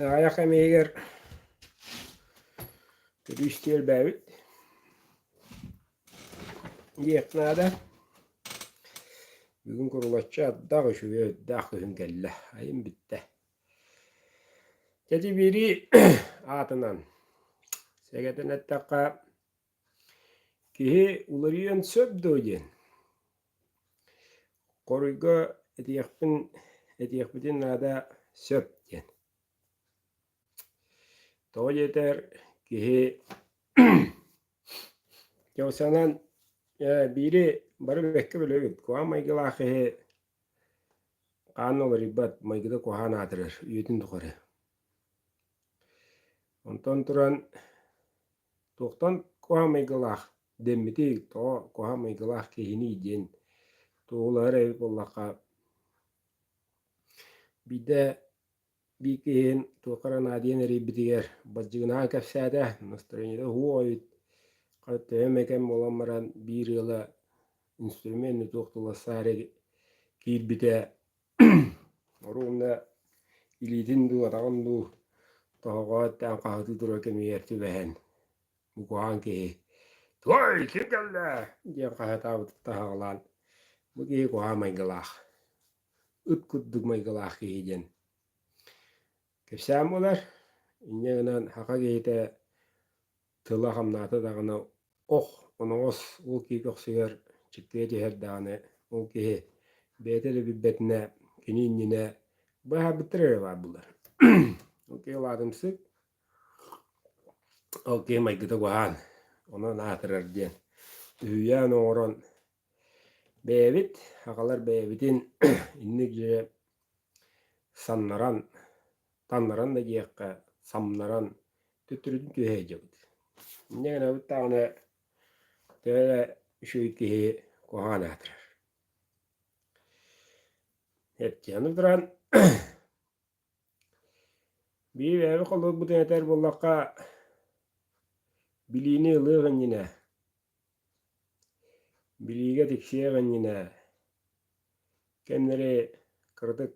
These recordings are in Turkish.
Ayak emeğer rüştiyel bäbit. Yeknada bugün kurulaçça dağı şu dağı kelle. Ayın bitti. Dedi biri atından. Segeten ettaka kihi ulariyan söp dojen. Koruyga etiyakpidin nada söp diyen. Toğu yeter kihi Yavsanan biri barı bekke bile kuha maygıla kihi kanol ribat maygıda kuha natırır. Üyüdün tukarı. Ondan turan tohtan kuha maygıla demmiti to kuha maygıla kihini idin. Toğular ev bollaka bir de bir kihin tokaran adiyen ribitiger bacıgına kefsede nostranida huoyut katte mekem olamaran bir yıla instrümenti tohtula sare kirbite orunda ilidin du atağın du tohaqaattaan qahatı dura kemiyerti behen mukuhan kihi Toy kim geldi diye qahatağıt tahağılan bu kihi kuha maygılah ıt kudduk maygılah kihiden kefsam olar inneğinden haka geyte tıla hamnata dağına onoğuz o kihi köksüger çıkkıya ceher dağını o kihi beteli bibbetine kininnine baha bitirir var bular o kihi ladımsık o kihi maygıda kuhan ona natırır diyen üyyan oğran beyvit hakalar beyvitin innikce sannaran tannaran da giyekka samnaran tüttürüdün tüheyecekti. İnnegine bu tağına töle şu kihi kuhan atırır. Hep canı duran bir evi kolu bu deneter bollakka biliğini ılığın yine biliğe tikşeğin yine kendileri kırdık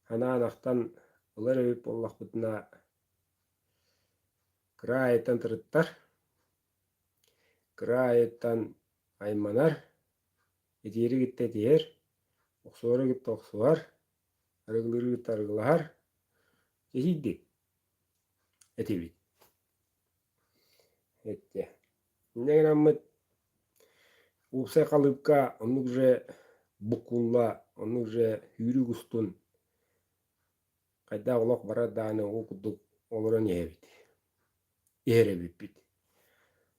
hananaktan ılar evip bollak butuna kıra ayetten tırıttar kıra ayetten aymanar etiyeri gitti etiyer oksuğara gitti oksuğar arıgılırı gitti arıgılahar cehiddi etibit etti innegin ammıt upsay kalıpka onukje bukulla onukje hürü gustun kayda olak bara dağını o kuduk oluran yehebit yeherebit bit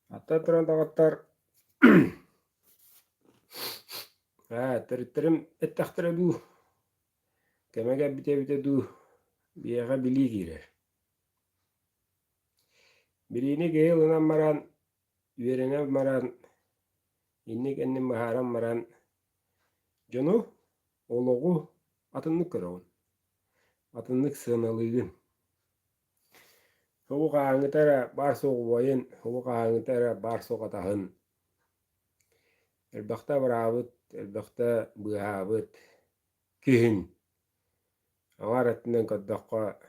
hatta turan dağıttar tırıttırım ettektire du kemege bite du biyaga bilii girer birini geyilinan maran üyerine maran innik ennin maharan maran jonu ologu atınlık kıravun atınlık sığınalığın hubu kağınıtara bar soğu boyun hubu kağınıtara bar soğu atahın elbakta barabıt elbakta bıhabıt kihin Avar etinden kaddaqqa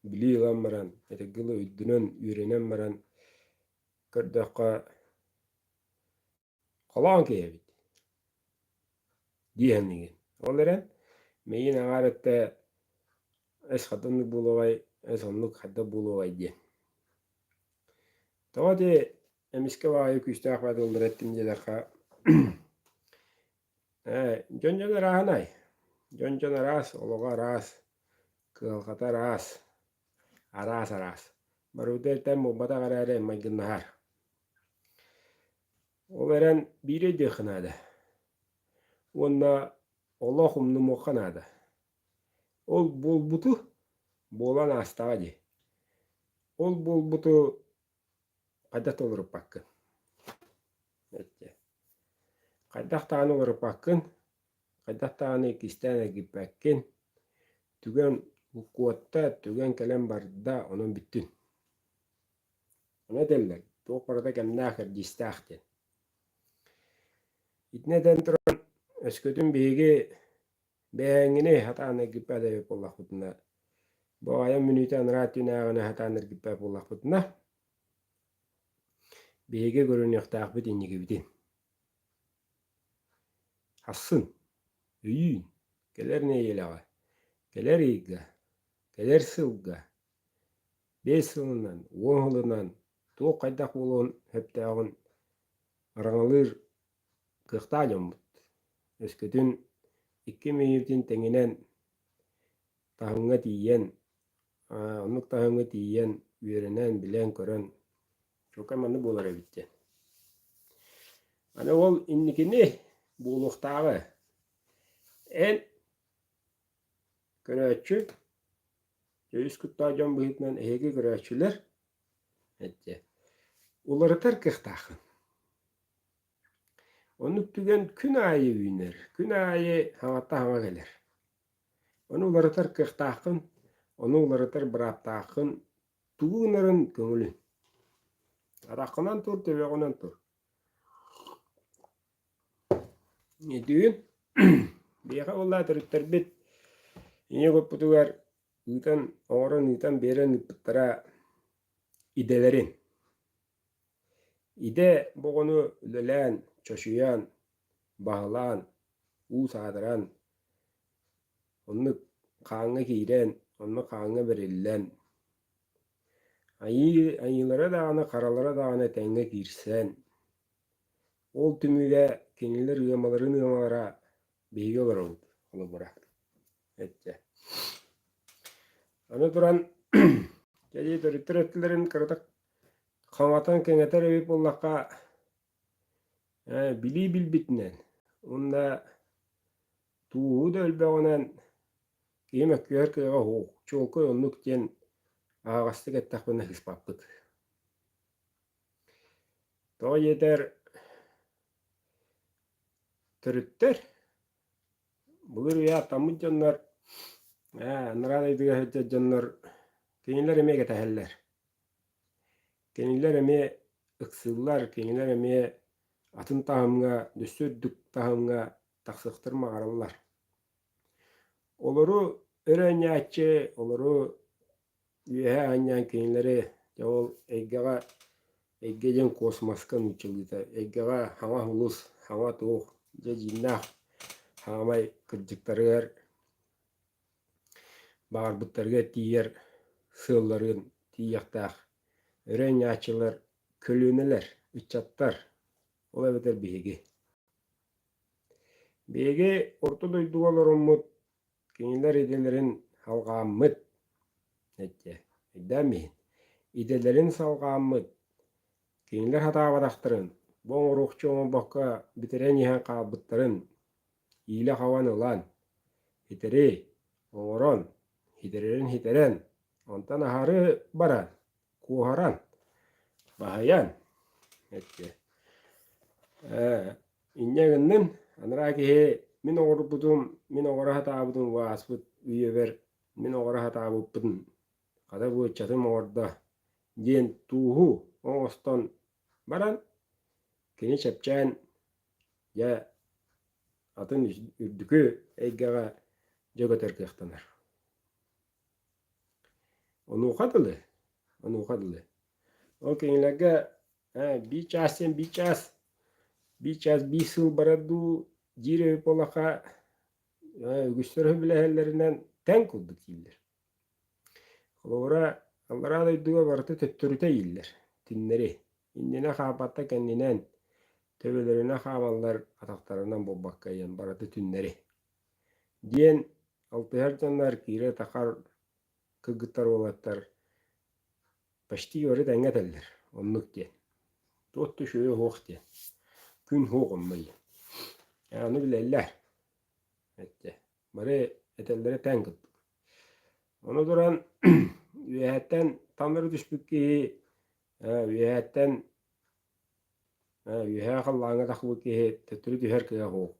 biliğigan maran etegili üddünen üyrenen maran kaddaqqa qalan keyebit diyenligin oleren meyin avar ette es kadınlık buluvay es onluk hadda buluvay diyen tawadi emiske vayı küstaq vat oldur ettim jedaka jonjona rahanay jonjona ras ologa ras kılkata ras aras baruder temmo bata garare maygın nahar o veren biri dökünade Onda Allah'ım numukanadı. Ol bol butu bolan astağıdı. Ol bol butu kadat olur bakın. Kadat tane olur bakın. Kadat tane kistene gitmekin. Tügen kuatta tügen kalem barda onun bütün. Ona derler. Toğ parada kemnâkır distâhten. İtneden turan öskütün beygi beğengini hatana gitmede yok Allah kutuna. Bu ayın minüte anırat tünağını hatanır gitpep olaqpıtına. Bege görünüqtaqpıt innigibidin. Hassın, üyün, geler ne yelağa, geler iğga, geler sılga, 5 yılından, 10 yılından, tuğ qaydaq olun heptağın arağılır kıqta yombut. Öskütün 2 meyivdin tenginen tahınga diyen, onluk tahınga diyen, üyerenen, bilen, körön, çok emanı bolar ebitti. Ana ol innikini buğuluqtağı en köröçü, göğüs kuttacan bıyıtman ehegi köröçüler etti. Uları kıqtaqın. Onu tügen kün ayı üyner, kün ayı hamatta hama gelir. Onu uları kıqtaqın, onu uları bıraktaqın, tuğunların köngülün. Adaqınan tur, tebeğunan tur. Ne düğün? Beğe ola türütter bit. Yine köpütüger ıtan, oğran ıtan beren ıpıttara idelerin. İde boğunu ülelen, çoşuyan, bağlan, uğus adıran, onu kaŋa kiren, onu kaŋa berillen. Ayılara dağına, karalara dağına tenge girsen, ol tümüge keniler ıyamaların ıyamalara beyi olur oldu. Onu bıraktı. Etse. Onu duran gece dörüttür ettilerin kırdık. Kamatan kengeter evip ollaka bili bilbitinen. Onda tuğu da ölbeğinen kiymek kıyar kıyga hoğuk. Çoğukoy onluk diyen ağastık ettak bana hispapıt. Toğa yeter törüttür. Bulur ya tamı canlar. Naralaydığı hecce canlar. Kendiler emeğe geteheller. Kendiler emeğe ıksıllar. Kendiler emeğe atın tahımga, düstürdük tahımga taksıktırma arallar. Oluru öğrenyaçı, oluru üyehe anyan kendileri yol eggecen kosmaskan uçuluyda. Eggega hama hulus, hama tuğ, jinnah, hamay kırcıktarıgar, bağırbıttarıga tiyer, sığılların tiyaktağ. Öğrenyaçılar, kölüneler, içattar. Ola beter bihegi. Bihegi orta duydugalar umut, kendiler idelerin halgamıt. Ette. Eddemeyin. İdelerin salgamıt. Kendiler hata badaktırın. Bon ruhçu onun bakka bitiren yihen kabıttırın. İyile havan olan. Hiteri, oğuran, hitererin hiteren. Ondan aharı baran, kuharan, bahayan. Ette. İnneğinden anıra ki min oğru budum, min oğru hata budum vasbut üyever, min oğru hata budum. Kada bu çatım orada. Diyen tuğu, oğustan baran, kini çepçen ya atın ürdükü eggaga jogater kıhtanar. Onu ukadılı. O kinilerge bir çasen bir sıl baradu jire polaka güçleri bile hellerinden ten kulduk yıllar. Ora Allara da iddiga barıtı töttürüte yiller. Tinleri. İndine kapatta kendinen töbelerine kamallar ataklarından bobbakkayan barıtı tünleri. Diyen altıher canlar kire takar kıgıttar olattar. Paşti yore denget eller. Onluk diyen. Tuttu şöyle hoğ diyen. Gün hoğ olmayı. Yani bile eller. Ette. Bari etellere ten kıttık. Onu duran üyetten tanrı düşbük ki üyetten üye kallağına takbuk ki tötürü tüher kıya hoğ.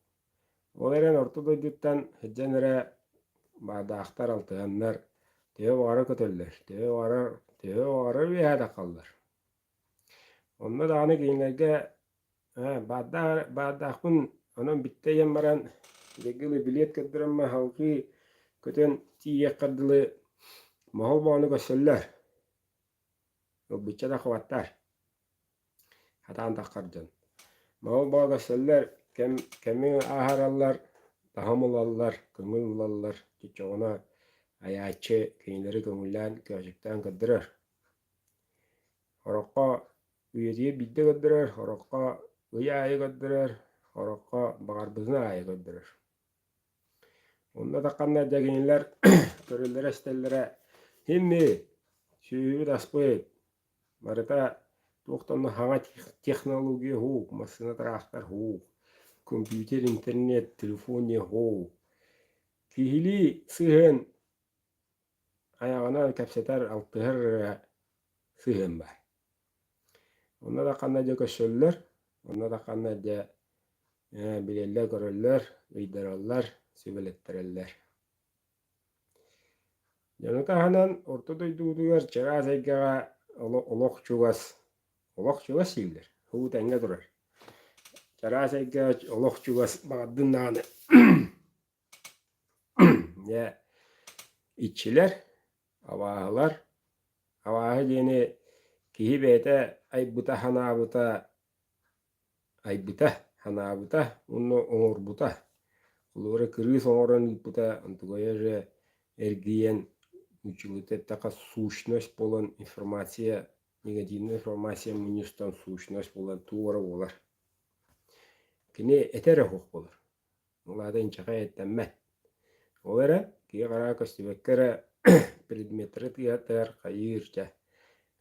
Olaren ortada dütten heccenere bağda aktar altıyanlar tüye vara kötüller. Tüye vara üye de kallar. Onda da anı giyinlerge bağda akın onun bitteyen baran degili bilet kırdıranma halkı kötün tiye kadılı Mahol boğunu gösseller. O bütçe de kıvattar. Hatan takarcan. Mahol boğu gösseller. Kemin aharallar. Taham olallar. Köngül olallar. Çiçoğuna ayaçı köyleri köngüllen köşükten kıdırır. Horokka üyetiye bidde kıdırır. Horokka uya ayı kıdırır. Horokka bağırbızına ayı kıdırır. Onda takanlar deginler körüllere stellere himmi sүйүбүт аспыт барыта туохтонно хаңа технология хуу массына тарахтар хуу компьютер интернет телефоне хуу кихили сыһын аяғына кәпсетер алтыһыр сыһын бар. Онда да қанна жа көсөллөр, онда да қанна жа билеллер көрөллөр, ыйдараллар, сөбелеттереллер. Жанытаһынан ортодойдуудугар чараас айгаға олох чугас сиилдер. Хуу тәңгә турар. Чараас айгаға олох чугас бағаддын нааны. Я итчилер, аваһылар, аваһы диэни киһи бэйэтэ айбыта ханаабыта, унно оҥорбута. Улугара кырыы соҥорон ыыппыта, онтугайа же эргиен училытеттака сущность болан информация, негативная информация муньустан сущность болан туора болар. Кини этере хук болар. Улада инчака эттэммэ. Олара кие кара көстүбеккера предметры тыятар кайырча.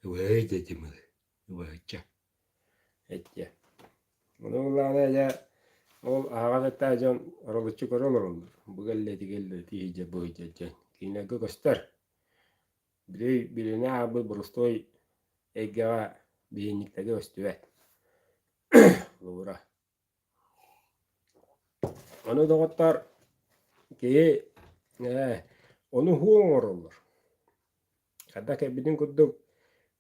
Уэйдэ димы. Уэйча. Этча. Ону улада я ол ағалетта жон оролучу көрөлөрүндүр. Бугалле тигелле тиже бойжа. Кинеге көстөр. Билей билине абы бурустой эгега биенниктеге өстүбе. Лура. Ону доготтар кии onu huomorollar. Kaddak ebidin kudduk,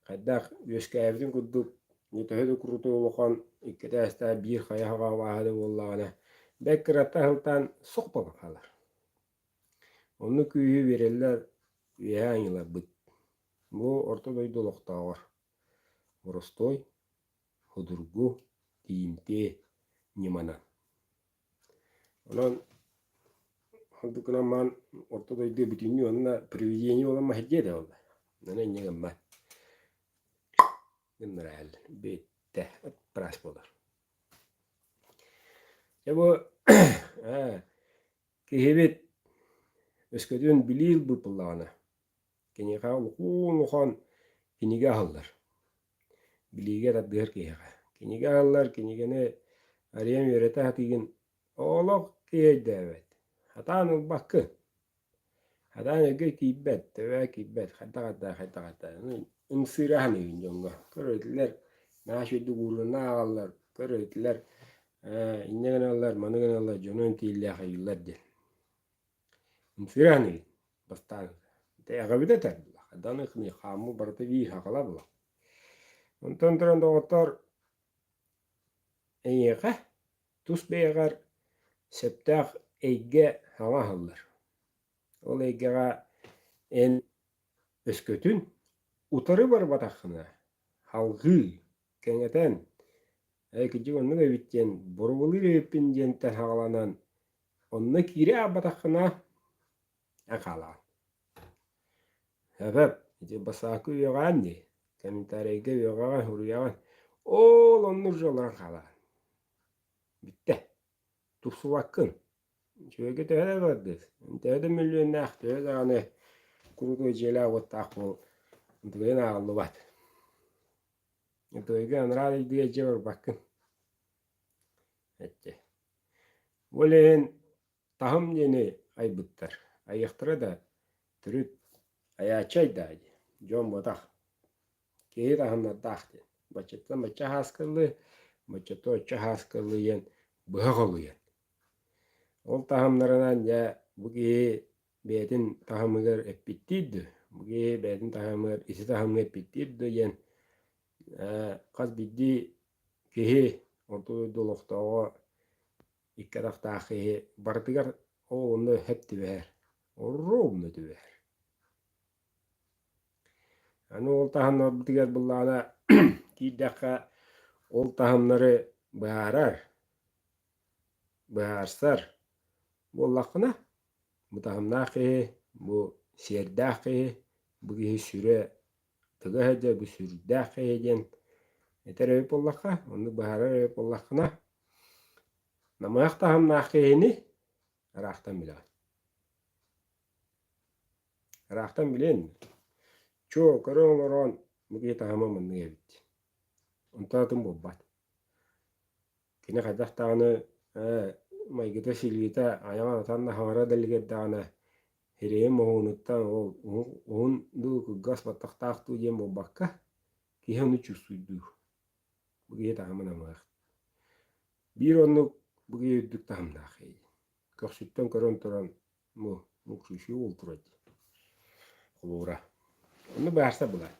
kaddak yöskääbidin kudduk, nyt höydü kurutuulukan ikketästää bir hajahaga vahade ollağına. Bekkiratta hıltan sokpalak halar. Onu kүйü vereller üyeğen yıla bıt. Bu ortadoydu loktağı var. Borostoy, hudurgu, tiyimte, nimanan. Onun Халдукунаман ортодойду бүтүнү онна привидение болама хеджеде ол. Нана негемма. Генерал бетте прас болар. Жабо кехебет өскөдөн билил бупуллана. Кенега улухан кенеге аллар. Билиге дадыр кега. Кенеге аллар, кенегене арием йөрөтө хатыгын олок кейдебет. Hatan ulbakkı. Hatan öge kibbet, töve kibbet, hatta. Insirahni jonga. Körötler, naşüdü guruna ağallar, körötler, innegen ağallar, manegen ağallar, jonon tiyille hayıllar del. Insirahni, bastan. Te agabide terdiler. Hatan ıkni, xamu barata bir haqala bula. Ondan duran doğutar, enyeğe, tus beğer, septağ, Eygge hava hallar. Ol eygega en öskötün utarı var batakına. Halgı kengeten. Küçük onu da bitten borulur öpün jenten halanan. Onu kire batakına akala. Sebep ite basakı yogan ne? Komentariyge yogan huruyagan. Ol onu jolan kala. Bitti. Tupsu vakın. Çünkü töhede vardı. Töhede milyonlar, töhede hani kurudu jela otak bu. Töhede ağlı var. Töhede anrali diye cevap bakın. Ette. Olen tahım yeni aybıttar. Ayaktıra da türüt ayaçay da. Jon bodak. Keyi tahımla dağdı. Başetla maça haskılı. Başetla maça haskılı yen. Bıhaqalı yen. Ол тахамнарынан я буги бедин тахамыгар эппиттийди. Буги бедин тахамыгар isi тахамыгар эппиттийди ен. Каз бидди кеһи ортойду лохтоого иккадактаахи бартыгар ол онно хеп тибер. Ровно тибер. Аны ол таһамнар битигер буллана кийдәккә ол таһамнары баарсар боллакына бу таһамнакы бу сердакы бу сүрэ тыгыһыдя бу сүрдакы ден этереп боллакка оны баарар боллакына намаах таһамнакыны арахтан билен чо көрөңөрөн буги таһама мынны эбит онтатын болбат кини кайдактааны майгыта силгита аяма танна хавара делгеддаана хиреем моонуттан ол он ду гас баттактаакту дем болбакка киһэну чувствуйду буги таһама намаах бир онну буги үддүк таһамнаахы көрсүттөн көрөн туран мукшушу ултурат Kulura. Onu bahsa bular.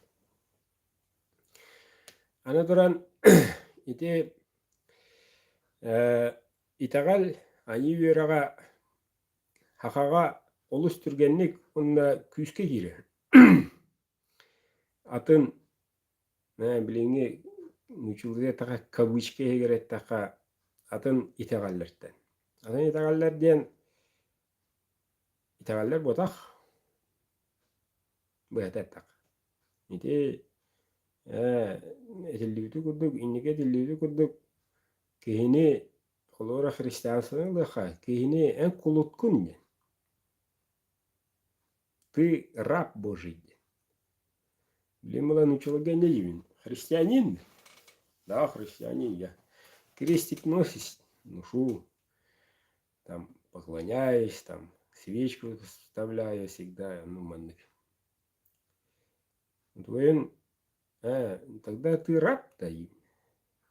Ana duran iti itagal ayı yöraga hakaga oluşturgenlik onunla küske giri. Atın bilingi müçülde taka kavuşkeye göre taka atın itagallerden. Atın itagallerden itagaller botak быһататтак ити этиллибиту курдук иннике этиллибиту курдук киһини холора христианстволыха киһини эн кулуткун ты раб Божий лималан училга не явин христианин да христианин я крестик носишь ношу там поклоняюсь там свечку вставляю всегда манных. Твоин, тогда ты раб-то им.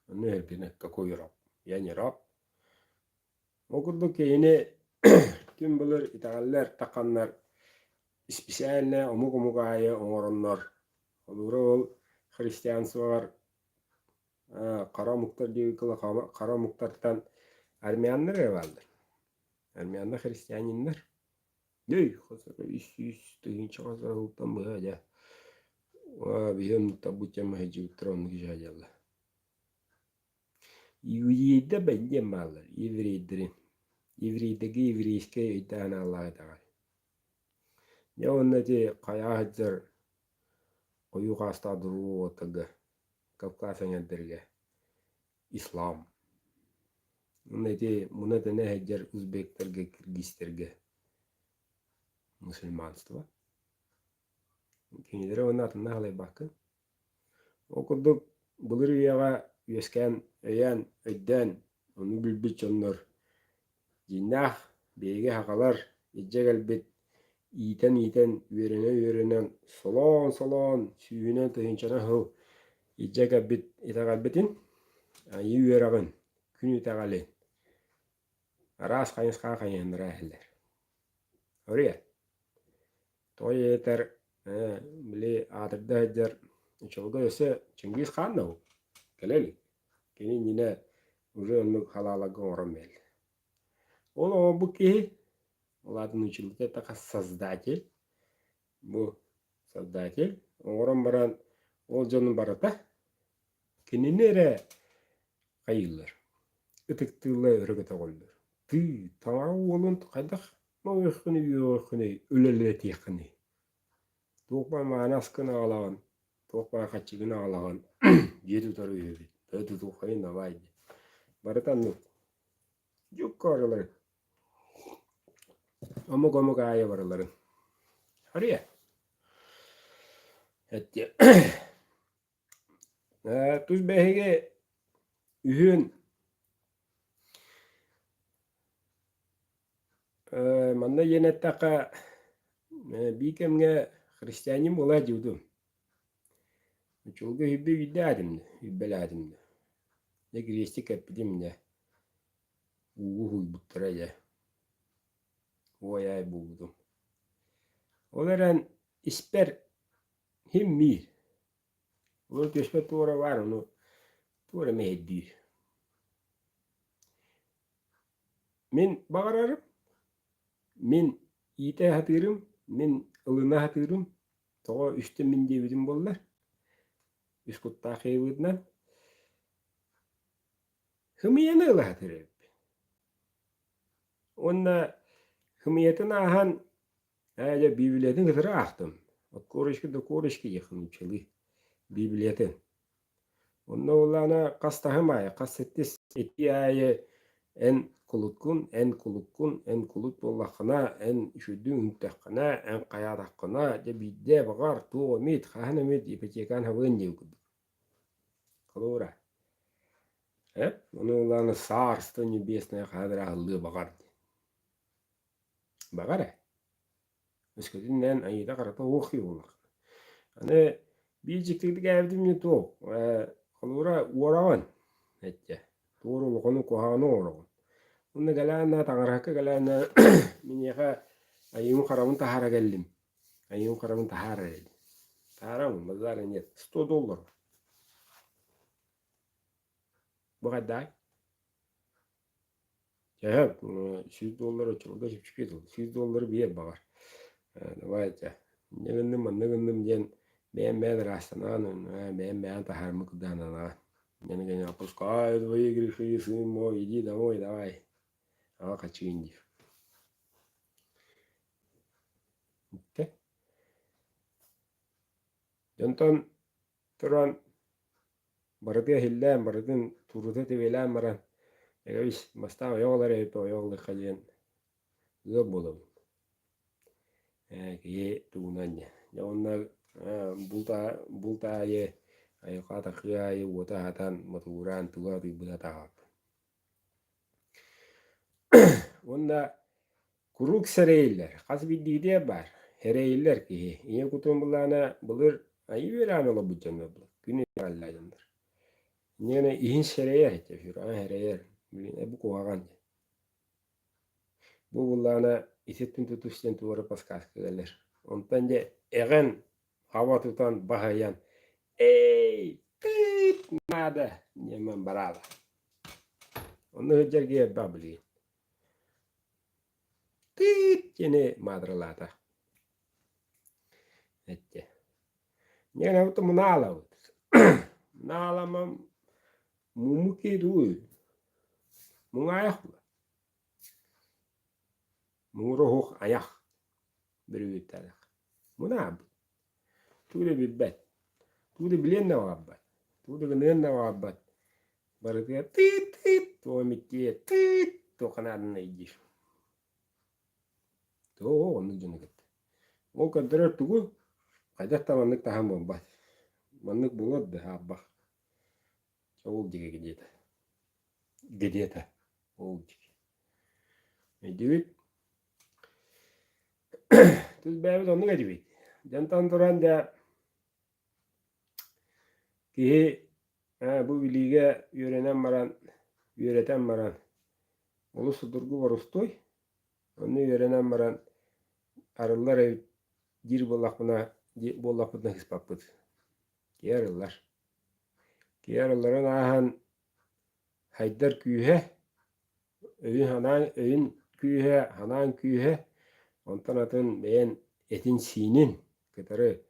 Ну, какой раб? Я не раб. Могут быть кейне тüm булар итагаллар таканнар специально омук-омугая оңороннор. Олура ол христианстволар кара муктар дейкала кара муктартан армяннар эвалдыр. Армяндар христианиннар. Дей, хосара ис тыгынча газар ултан быга. Биһэн табутчама хэжиутрон гижаажалла. Юйиидэ бэддэ маалар, еврейдэрин. Еврейдэги еврейскэ өйтэхана аллаатагаар. Я оннати каяахыджар кою каста дуруу отага Кавказаҥардэргэ ислам. Оннати муна тэне хэджар узбектергэ, киргизтергэ мусульманство. Кинилere onatınna halay bakın. Okuduk bulur yaga yesken öyen ödden onu bilbit onlar. Jinnah bege hakalar icek elbet iten yörene solon süyüne tıyınçana hıl icek elbet itak elbetin ayı yöragın kün itak alin. Aras kayınska kayınlara ehler. Oraya. Toy yeter били атырда жер чолго өсө Чингис хан да келели кини нине уже онну халалага оромел ол бу ки оладын училде така создатель бу создатель ором баран ол жонун барата кининере кайылыр ытыктылы өрөгөтө колдур ты таңа олун кайдак моохуни юохуни өлөлө тиякыны Туğpa manaskını ağlayan, tuğpa kaçıgını ağlayan, yedi tarı yedi. Ödü tuğpayın da vaydı. Barıtan yok. Yok karıları. Amuk aya varıların. Araya. Etti. Tuz behege ühün manna yenettaka bikemge Христианин была дюдум. Чулга хиббелядимди. Я крестик эпидемия. Угуй буттарая. Ояй булдум. Оларан испер хим мир. Олар көспе туора бар, onu туора мeheddir. Мен bağırarım. Men ite hatırım. Men ılına hatırım. Toğa üstü min debidin bollar. Üst kutta kıybıdından. Hımıyanı ılahatır hep. Onna hımıyetin ahan bibliyatin gıtırı ahtım. Koruşki da koruşki yakınmışılı bibliyatin. Onna olana kastahımaya, kasettis eti ayı en kulutkun, en kulut bollakına, en üşüdün üntekına, en kayadakına, de bidde bağır, tuğ mit, kahane mit, ipeçekan havın yevkudu. Kalora. Hep, onu olana sarstı nübiyesine kadar ağırlığı bağır. Bağır ya. Üsküdünden ayıda karata okuyor olak. Hani bir ciktiklik evdim yutu. Kalora uğravan. Etse. Doğruluğunu kuhağını uğravan. Onu gelene tangarhaka gelene minyaha ayın karamın tahara geldim. Ayın karamın tahara geldim. Tahara mı? Mazara niyet. $100. Bu kadar. Cahap, $100 açıldı. $100 bir yer bağır. Давайте. Негендим ден бен растанан, бен тахармы куданана. Мен гene опускаю твои греши, сын мой, иди домой, давай. А хочу инди. Jonton turan barıtıya hillen, barıtın turutu tevelan maran. Egavis, basta yollar epe, yollar kalyen. Zor bolum. Ki tuğunanya. Ya onlar bulta ye ayokata kıya wota hatan maturan tuğa di bula tahap. Onda kuruk sereyiller. Kas bir diye var. Hereyiller ki. İyi kutum bulana bulur. Ayı veren ola bu canlı bulur. Günü Allah'ındır. Yine ihin sereyer hette. Şura hereyer. Bu kuhagan. Bu bulana isettin tutuşten tuvara paskas kıgelir. Ondan de egen hava tutan bahayan. Ey! Tıt! Nada! Yemen barada. Onu hıcırgıya babli. Tıt! Yine madralata. Ette. Yine avta munala avta. Munala mam mumuki duy. Mungayak mı? Munguruhuk ayak. Bir üyüttelik. Munab. Tuğde bibbet. Tuğde bilen de vabbat. Tuğde gınen de vabbat. Barıtıya tıt tıt. Tuğa mittiye tıt. Tuğa kanadına iyicir. Tuğa onu cını gitti. O kadar tuğu. Kaydak da manlık tahan bombat. Manlık bulur da habbak. Çoğul cige gidiyete. Gidiyete. Oğul cige. Edivit. Tuz beyabit onu edivit. Jantan duran da ki bu biliğe öğreten maran ulusu durgu var ustoy. Onu öğrenen maran arılar ev gir bollakbına hispapıd. Ki arılar. Ki arıların ahan haydar küyhe öyün küyhe hanan küyhe ondan atın beğen etin sinin kıtarı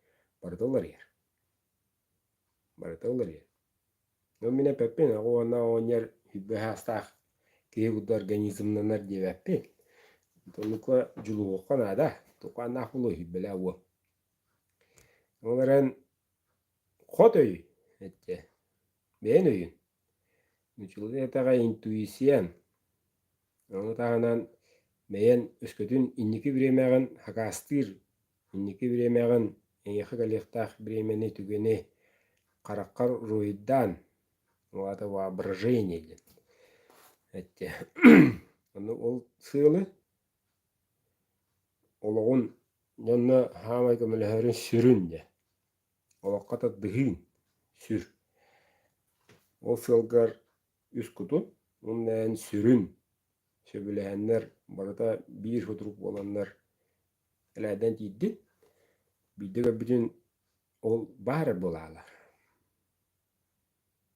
barıdollar yer. Barıdollar yer. Nomine peppin o ona onyar hübbe hastah ki bu organizmnanar diyepe. Tonukla julu kanada to kana hulu hübbele o. Onların kod öyü ette. Beğen öyün. Nüçülü etağa intuisyen. Onu tahanan beğen üskütün inniki biremeğin hakastır. İnniki biremeğin enyakı galeftah biremeni tügeni karakar ruhiddan. O ata воображение. Ette. Onu ol sığılı. Oluğun yanına hamay kömelerin sürün de. Olakata dıhın sür. O sığılgar üst kutun. Ondan sürün. Söbüleyenler barada bir hutruk olanlar elerden değildi. Bildiği bütün ol bahar bolalar.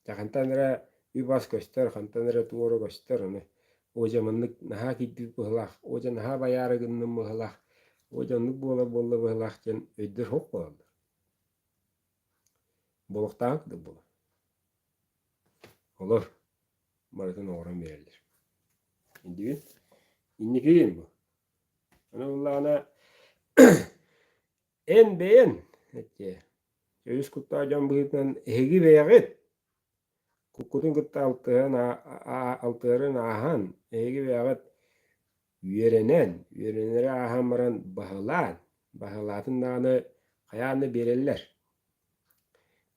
Jakantanlara übas göster, kantanlara tuğru göster onu. O zamanlık naha gidip bıhlak, o naha bayarı gındım bıhlak, o zamanlık bola bıhlak can ödür hok bolaldı. Boluktan kıdı bulu. Olur. Baratın oğran verilir. İndi İnnikiyin bu. Ana Allah'ına en beğen. Etti. Göğüs kutlayacağım bıyıktan hegi beğet. Kukutun kutta altığın ahan. Hegi beğet. Üyerenere ahan baran bahılan. Bahılatın dağını kayanını bererler.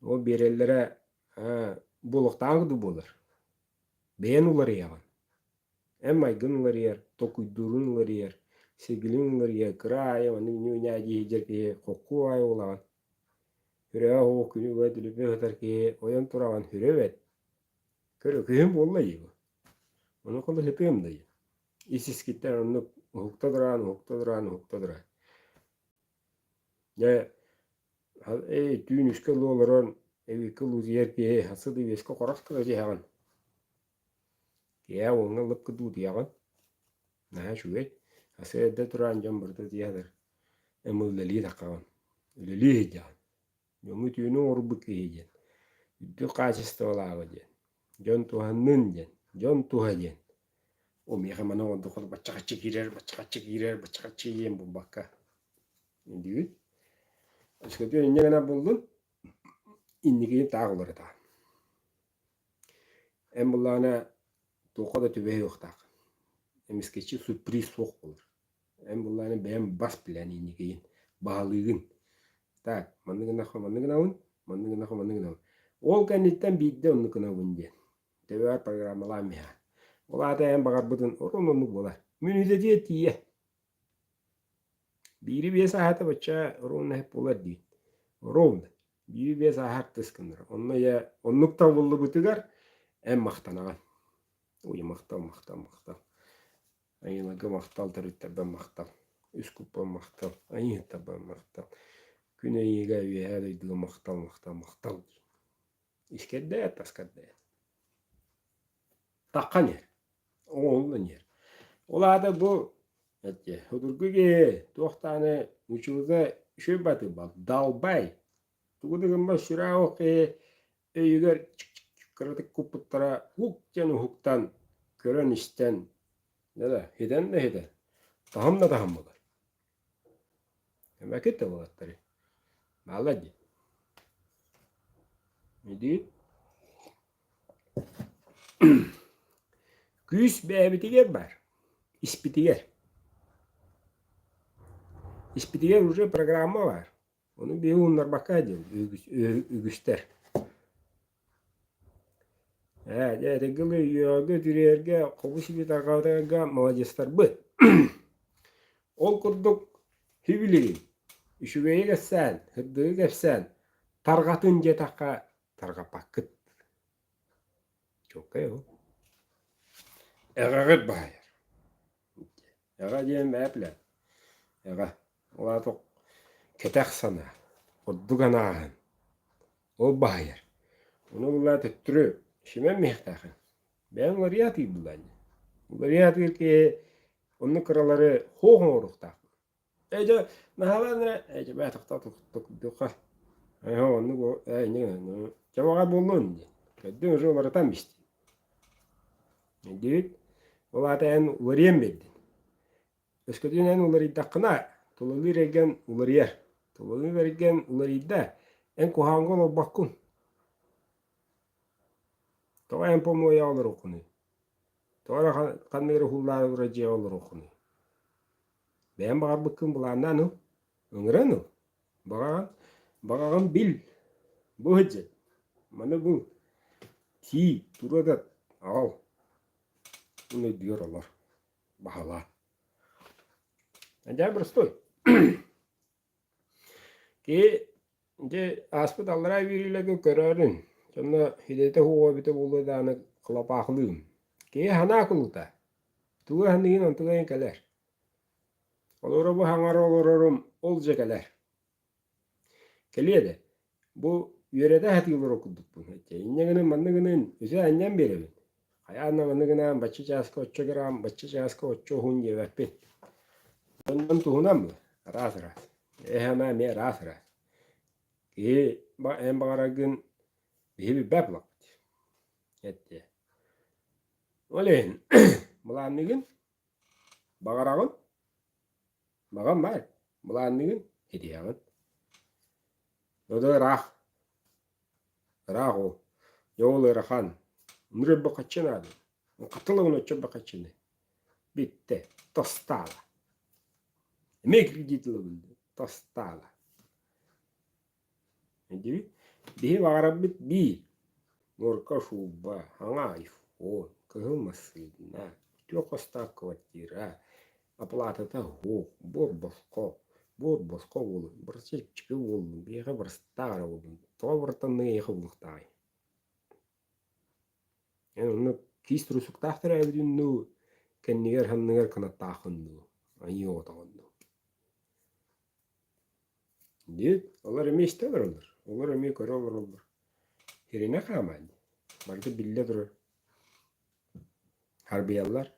O bererlere buluktan kıdı bulur. Beğen uları yalan. Emma gınlar yer, tokuydurunlar yer, sevgilinlar yer, kıraya, onun nünya giyecek ki, koku ay olan. Hüreye o günü ve dülüpe öter ki, oyan turavan hürevet. Körü kıyım bolla yiyor. Onu kolu hepim dayı. İsiz gitter onu huktadıran. Ya, düğün üskül olaran, evi kıl uziyer ki, hası da veske korak kılı cihan. Ya, onu alıp kıdı diyagan. Nah, şüvet. Hası edde turan jambırda diyadır. Emulleri takawan. Uleli hejan. Yomu tüyünü orbuk hejan. Üddü kaçıstı olağı jen. Jon tuhanın jen. Jon tuhajen. O meyhamana oldu kolu bacaka çekirer bu bakka. Indi. Aşkı önce gana buldun. İndiki tağları da. Em bullana toqada tübehi yok taq. Emiskeçi sürpriz soq olur. Em bullana beğen bas bilen indiki. Bağlığın. Tak, mandıgına. Ol kanitten bidde onlukuna vunje. Teber programalar miha. Ola da en bagar budun orononluk bolar. Münüze diye tiye. Biri bir sahate bacha oronla hep bolar di. Oron. Biri bir sahat tıskındır. Onunla ya onlukta buldu butugar en mahtanagan. Uy mahtal. Ayınaga mahtal tarıtta ben mahtal. Üskupa mahtal. Ayıhta ben mahtal. Güneyga üyehadaydığı mahtal. İskede taskade. Takkan yer. Oğulun yer. Ola da bu hudurgu ge tohtane uçuza şöbatı bak dalbay. Tuğduğumda şura o ki öyüger kırdık kuputlara huktan gören işten ne da heden. Taham mı var? Emek etti bu atları. Vallahi. Ne değil? Küs bir evitiger var. İspitiger. İspitiger uca programı var. Onu bir onlar bakacak. Ügüster. Evet, gılı yoga dürerge kovuş bir takavdaga malajistar bu. Ol kurduk hübiligi.Üşügeyi geçsen, hıddığı geçsen, targatın jetaka targapakıt. Çok o. Eğağıt bayar. Eğağıt diyem eple. Eğağıt. Ola tok ketek sana. Kudduk anağın. O bayar. Onu bunlar tüttürü. Şimen mihtakın. Ben var yatı bulan. Bunlar yatı ki onun kıraları hoğun orukta. Ece nahalan ece ben tok. Onu bu ne cevap bulun. Kedin roları tam işte. Değil. Ola da en variyem bedin. Eskiden en uları dakına tolulu regen uları yer. Tolulu regen uları da en kuhangon o bakun. Toğa en pomo ya olur okunu. Toğa kanmere hullar uraciye olur okunu. Ben bakar bakın bulandan o. Öngren o. Bakan bil. Bu hıcı. Mana bu. Ti turada al. Bunu diyorlar. Bahala. Acayip restoy. Ki de hospitallara biriyle görürün. Sonra hidete huwa bite bulu dana kılapaqlığım. Ki hana kılıta. Tuğu handiğin antıgayın keler. Olur bu hangar olurum olacak keler. Keliye de. Bu yörede hati yılır okuduk bunu. İnneğinin mandığının öze annem berevin. Hayatına mandığına başı çaska 8 gram, başı çaska 8 hun yevepin. Ondan tuğunam mı? Ras. Ehama me ras. en bagaragın bir beplak etti. Oleyin bulanigin bagaragın bagan var. Bulanigin hediyagın. Doda raho yolu rahan. Mürebe kaçın adı. Katılığın öçübe kaçın. Bitti. Tostala. Emekli gitli bildi. Tostala. Jadi, dia warabit bi. Ngorka suba, hanga iPhone, kemasina. Dia kosta kwartira. Оплата того, бор боско болу. Бірсечпе болу, беға бір стара болу. Тобыртаны еқы болуқтай. Оны кейстіру сұқтақтыр әбден кәннегер ханнегер қанаттақын. Айы отағын. Дед, олар еместелер олар. Олар еме көрі олар. Херіне қамайды. Барды білді тұрыр. Харбиялар.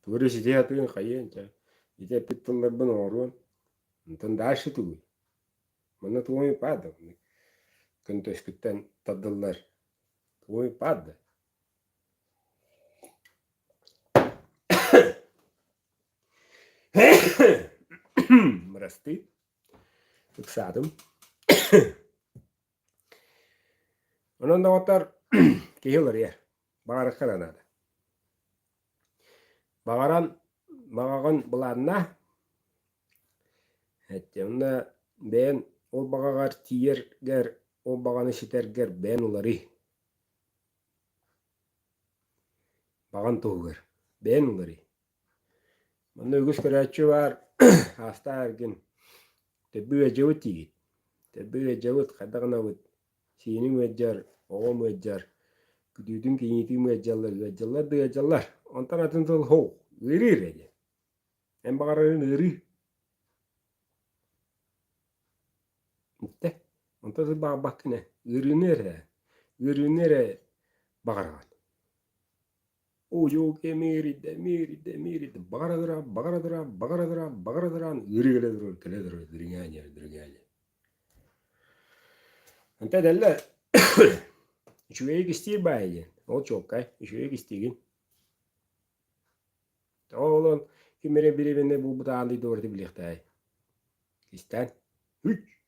Төресі де атығын қайын. Ите питтылар бұн оруын. Онтан дашы тұғы. Мұны тұғымы пады. Күн төскіттен тадылар. Тұғымы пады. Мырасты. Тұқсадым. Онын да отар кейілер ер. Бағары қаранады. Бағаған бұланна әттемді бән ол бағағар тиергер, ол бағаны шетергер бән олары. Баған тұғығыр, бән олары. Мұны өгіз көрәтші бар, аста әрген төбі өжеуіт егет. Төбі өжеуіт қадағына өт. Сенің өджар, оғым өджар, күдудің кейнетің өджалар. Онтан атын тұл хоу, өрір әді. Ән бағарарын өрір. Mitte. Onta da bakına ürünere bakargan. O yok meride bagaradıran ürügeler. Onta delle şuraya istiyor bayi. O çok kay. Şuraya istiyor. Oğlum kimere birine bu dağlı doğru birlikte. İsten. Üç.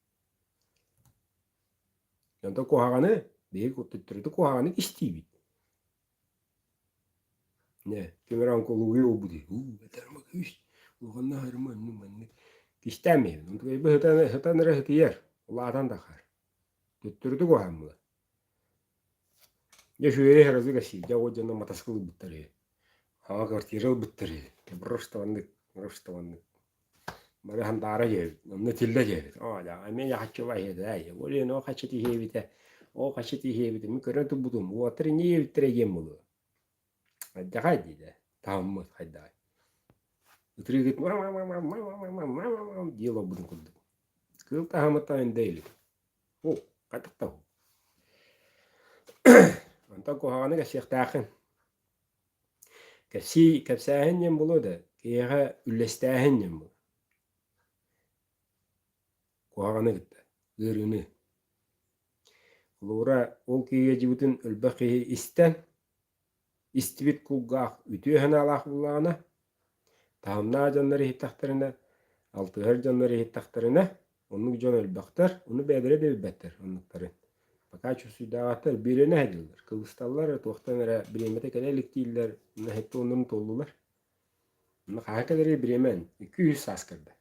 Yanda kohağını, beyik oturtturdu kohağını isteyip. Ne? Kemeran kolu yok bu diye. Beter bak hiç. Oğlanla harman. İstemiyor. Ondan gibi hıtanı hıtı yer. Allah'tan da kar. Tutturdu kohağımı. Ya şu yere herazı kaşı. Ya o canına mataskılı bittiriyor. Hava kartiralı bittiriyor. Rıftavanlık. Mara handara yer, ne tilde yer. Ya, ame ya haçı var ya. Öyle no haçıtı hevite. O haçıtı hevite. Mi körüntü budum. O atırı niye bitireyim bunu? Hadi hadi de. Tamam mı? Hadi. Ötürü git. Diyalog budum kıldı. Kıl tahamatayın değil. O katık tahu. Anta kohağını kaşık takın. Kapsahen yem bulu da. Kıyığa üllestahen yem bulu. Kohağına gitti. Gırını. Lura ol kiye cibutun ölbeqihi isten. İstibit kuggağ ütühen alaq bulağına. Tahamna canları hittaqtarına. Altıhar canları hittaqtarına. Onun can ölbeqtar. Onu bedere de bilbettir. Onlukların. Bakaçu suydağatlar birine hedildir. Kıvıstallar toğtan ara biremete kalelik değiller. Ona hette onların tollular. Ona kaha kadar biremen. 200 askerdi.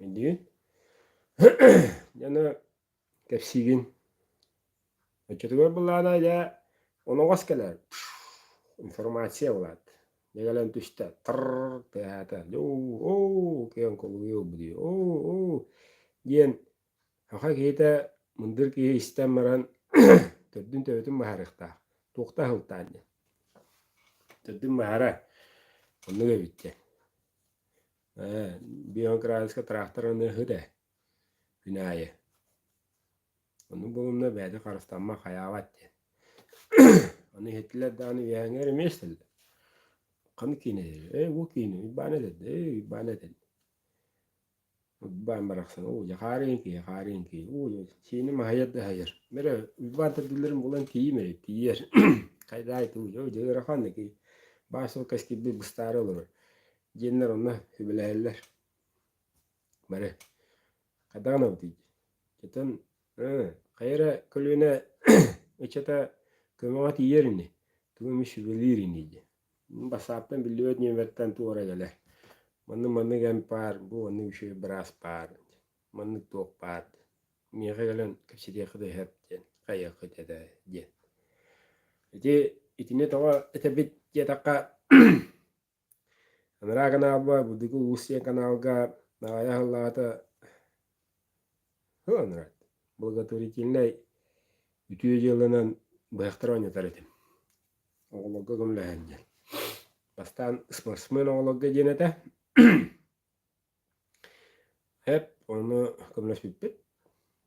Biliyor? Yana kapsigin. Açıklar bulana ya onu gaskeler. İnformasyon olat. Yegalan tüste. Tırrrr. Tehata. Oo. Keyan koluyor bu diyor. Oo. Yen. Haka kita mundur ki istemaran. Tördün tövdün maharıqta. Toqta hıltan. Tördün mahara. Onu da bitti. Bir ankara'ska traktorunu hıda. Binaya. Onun bulunma bäde qarıstanma hayavat. Onu hettiler dağını yanger mesel. Kanı kine. Bu kine. İbane dedi. Ben bıraksana o ya harin ki o seni mahayat da hayır. Mere ben de dilerim bulan tiyi mere tiyer. Kayday tu yo je rakan ki başo kaski bir bustara olur. Jenler ona hübeleller. Mere kadana uti. Ketan kayra kulüne içete kömati yerini. Tuğmuş hübelirini. Basaptan biliyor niye verten tu oraya gelir. Manı gem par bu onu bir şey beras par. Manı tok par. Miye gelen kaçıdiye kadar hep jen. Kaya kadar da jen. Jadi itine tawa etabit ya taka. Anara kana abba budiku usya kana alga na ya halata. Hu anara. Bulga turi kinlay ütüye jelanan bayaktaran yataretim. Oğlogga gümlehen jen. Bastan sportsmen oğlogga jenete. Hep onu kımlaş bitbit.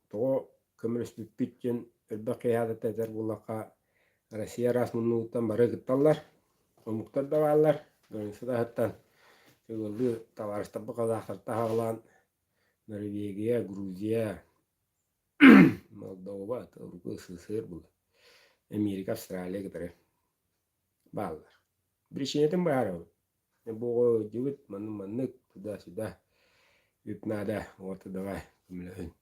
Togo kımlaş bitbit jen elbaqi hada tezer bulaqa Россия расмуннуутан бары кытталлар, омуктар да бааллар, бөрүнсү да хаттан төгөлдү табарыстаппы казактарта хаглаан Норвегия, Грузия, Молдова, Тургу, СССР бул. Америка, Австралия гытары бааллар. Бришенетин баары. Бого жигит маннык туда-сюда үпнада ортадага кимлехин.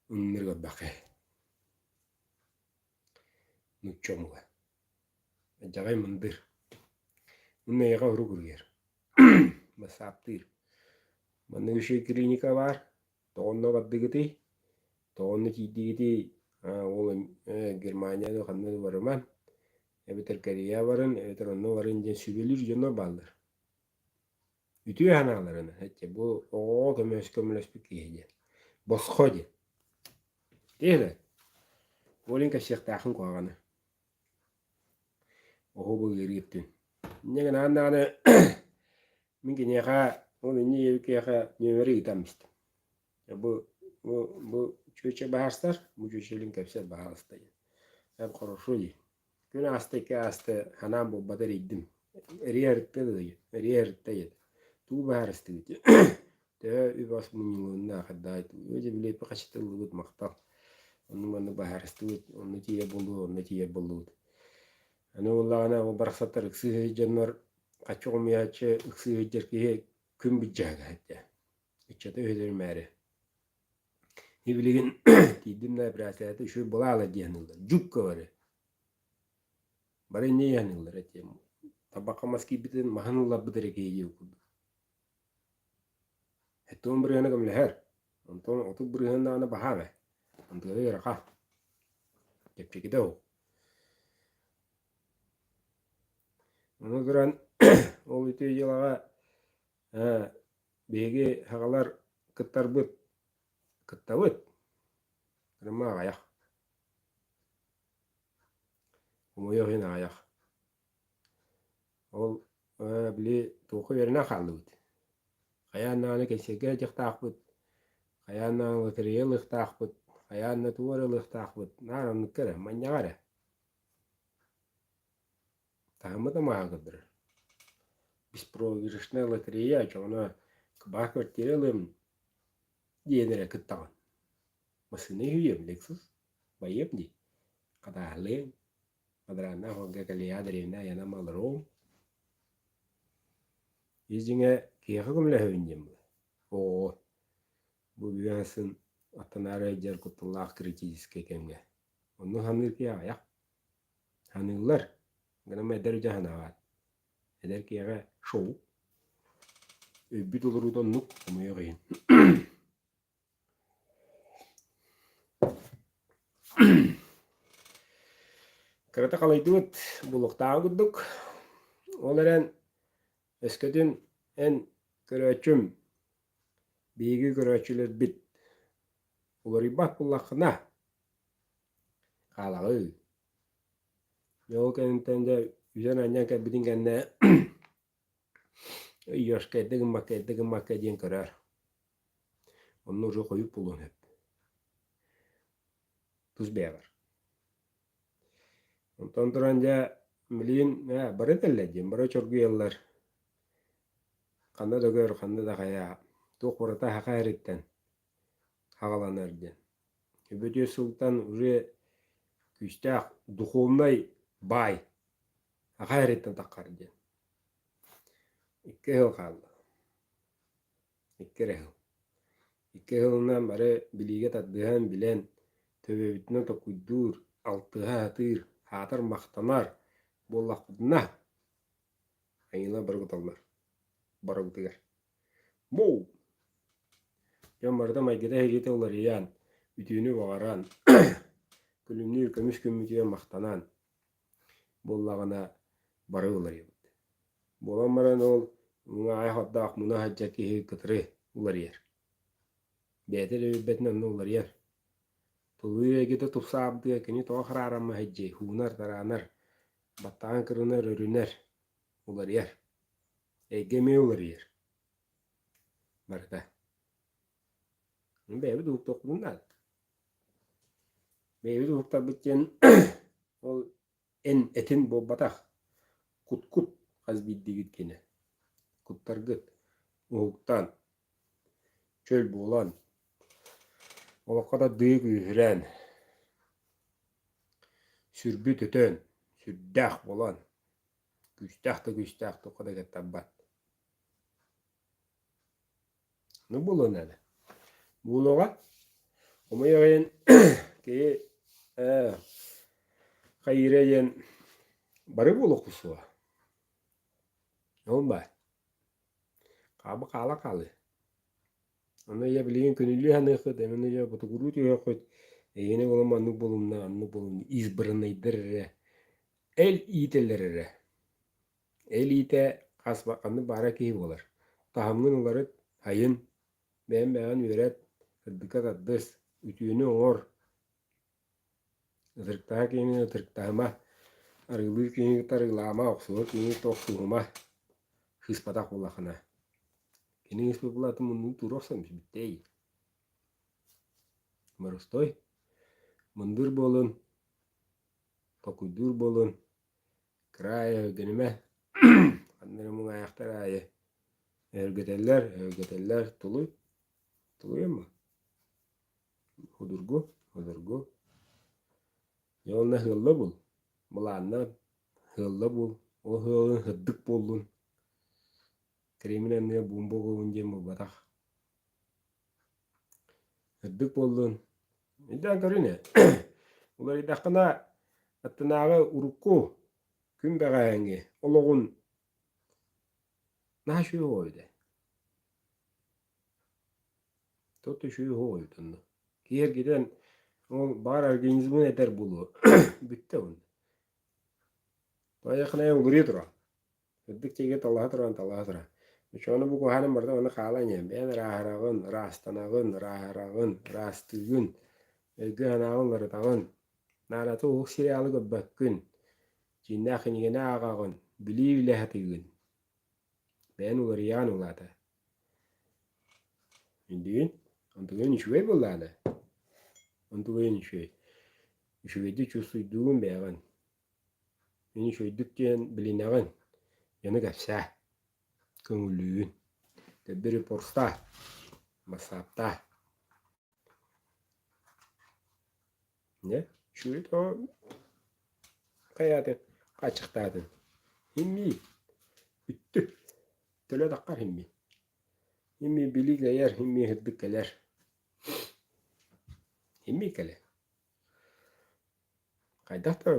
Үннерге бакы. Нуччомуга. Жагай мындыр. Үннега уругургер. Басаптыр. Манны üşe клиника бар. Тоонно баддыгыты. Тоонно чийдигити ол Германияда ханны барыман. Эбетер Корея барын, эбетер онно барын жен сүбелир жонно балдыр. Ütüye hanalarına. Hette bu o kömüleşpik kiyece. Bosxoje. Değil mi? Olin kaşıktağın koğanı. Oho bu geriptin. Negen ananı mingi neka onu niye yükeka nümeri gitamıştım. Ya bu çöçe bahaslar, bu çöçelin kapsel bahastayı. Hep koruşuyor. Gün hasta hanam bu badar iddim. Eriyertte tu bahastayı. Te übas mununna haddaytu. Öyle bile pakaştılığı maktal. Onu bahastayı. Onu tiye bulu. Аны уллагана барсаттар ыксыгы жаннар качугум ячы ыксыгы жеркие күн биджага хатта. Ичете өдөр мәре. Нибилигин тидимна брасаты şu булала диянылар. Жукка бары. Бары не янылар этем. Табакамаски битен маханулла бидереке юкуду. Хетом бирена гамлехер. Антон оту бирена ана бахаме. Антон ярака. Кепчекидо. Onu duran ol ütü yılağa begi hagalar kıttarbıt. Kıttabıt. Kırma ayak. Umuyor yine ayak. Ol bili tuğu yerine kaldıbıt. Kayanağını kesege çıktağbıt. Kayanağını lıkırıya lıktağbıt. Kayanağını tuğarı lıktağbıt. Naran lıkırı, manyağarı. Tahmada mağadır. Biz прогрешная лотерея, ona kıbar kvartiralım diyenere kıttağın. Masını hüyem Lexus. Bayıp ni. Kadahlı. Kadrana hoga kalya derina yana malrom. Yüzüne kıyakımla hüyem. O bu büyünsün atanara yer kutullah kritiske kenge. Onu hanır ki ya. Hanırlar. Gana derece hanavat. Eder ki ya show. Bir dolardan nuk umuyor yani. Kereta kalau itu buluk tahu guduk. Olaran eskiden en keracum bilgi keracüler bit. Ularibat pulakna. Kalau yok entende üzerine ne kadar bilingenle Yoş kaydıgın makka diyen karar. Onu ucu koyup bulun hep. Tuz beğer. Ondan duranca milin barı tellediğim, barı çorgu yıllar. Kanda da gör, kanda da kaya. Toqurata haqaritten haqalanarden. Höbötö sultan уже küstaq духовной бай haqaritten taqqarden. İkke yıl kaldı. İkke yıl. İkke yılından beri bilige taddıhan bilen töbebitine tokuydur, altıha hatır, hatır maqtanar, bollaqbudna. Ayına bargutallar. Baragutigar. Bow! Jammarda maygada hegete olar yan. Ütüünü bağıran. Külümnü kömüş kömütüye maqtanan. Bollağına barı olar yan. Bolamaran ol, muna ay haddaq muna hajjaki he kıtırı olar yer. Beter öbetnen olar yer. Tuluya gita tupsabdı kini toğar aramma hajje. Hunar taranar. Battağın kırınar örüner. Olar yer. Egeme olar yer. Barda. Bebe duk toqlundan. Bebe duk tabıkken ol en etin bobbataq. Kut az biddigit kene. Kuttargıt. Uğuktan. Çöl boğulan. Olaqada dıyık ühüren. Sürbüt ötön. Sürdaq bolan. Güçtaq toqada gettabbat. Ne bulun hele? Buluğa. Ama yağın ki hayreyen barı bulu kusuğa. Olma. Kabı kala kalı. Onu ya bileyim könüllü hanıqı demeni ya butuguru diyor koy. Yine oğlum annu bulumna izbırınaydır. El iyitelere. El iyite kasbakanı bara ki bolar. Tahamın oları hayın ben üret dikkat addız ütüğünü oğur. Itırktaha kini ıtırktahıma arılı kini tarılama oqsuğur kini toqsuğuma hıspadak olaqına. Kini hıspadak bunu turoqsamış bittey. Marustoy mundur bolun tokuydur bolun kıraya ögenime anlarımın ayaktar ayı örgeteller tuluyor mu? Hudurgu yoluna hıllı bul bulanna hıllı bul o hılın hıddık bollun kreminen ne bumbo kovunca mı batak hıddık bollun iddan karine ular idakına attınağı urukku küm beğengi oloğun naşu oydu totu şu oydu kiyer giden o bar organizmin eder bulu bitti onu ayakına ugri dura hıddık çeke talaha dura şonu bu kuhanın barda onu kalanya ben raharağın rastanağın rastığın ögühanağın larıtağın nanatı uğuk siriyalı göbbekkin cinnağın yine ağağın biliv lehatığın ben ular yan ulata indiğin ontuğun işvey bullana ontuğun işveydi çusuyduğun beğen beni şöydük diyen bilinağın yanı gafsa köngülüğün tebiri porsta masapta ne şöyle o kayadın kaçıktadın himmi bitti töle dakar himmi bilikle yer himmi hıddık geler himmi gele kaydak da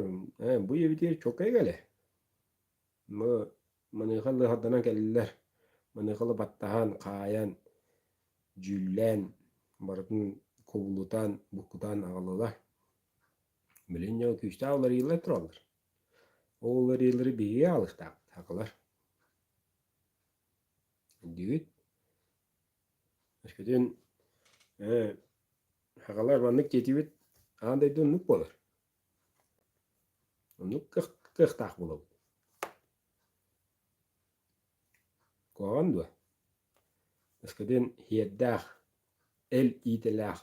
bu evde çok gele mı manıqalı haddana gelirler manıqalı battahan kayan jüllen barın kovulutan bukutan ağlılar bilin ya küçte ağları yıllar turalır oğulları yılları bir alışta takılar düğüt eskiden hakalar manlık jetibit ağday dönlük bolur onluk kıhtak bulur koğan da eskiden hiyeddağ el itelağ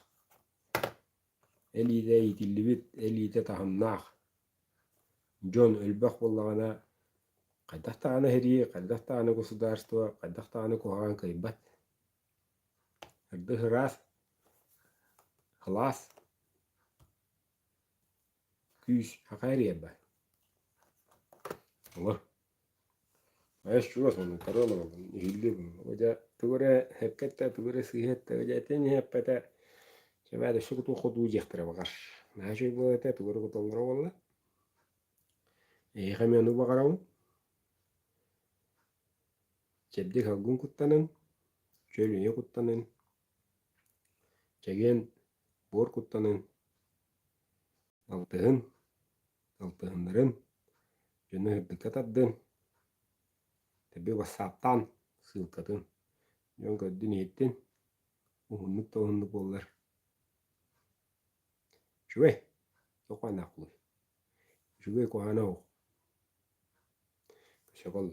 el ite itillibit el ite tahamnağ John ölbek bollağına qaydak tağını heriye qaydak tağını gosudārstuwa qaydak tağını koğan kaybat hırdı hıras, hılas, küs, hakayr yebba. Allah. Ayş şuras onu karama onu hildi bunu. Oja tugure hekkette tugure sihette oja teni heppete şebade şukutu xudu jektere bakar. Naşoy bu ete tugure kutollara valla. Xamenu bakaramu. Çebdik hagun kuttanın. Çölünye kuttanın. Çegen bor kuttanın. Altıhın. Altıhınların. Jönü hırdıkat addın. Tabi WhatsApp'tan sılkatın. Jön göddün ettin. Uhunluk da uhunluk bollar. Şüve. Yok anaklı. Şüve kohana o. Şakal.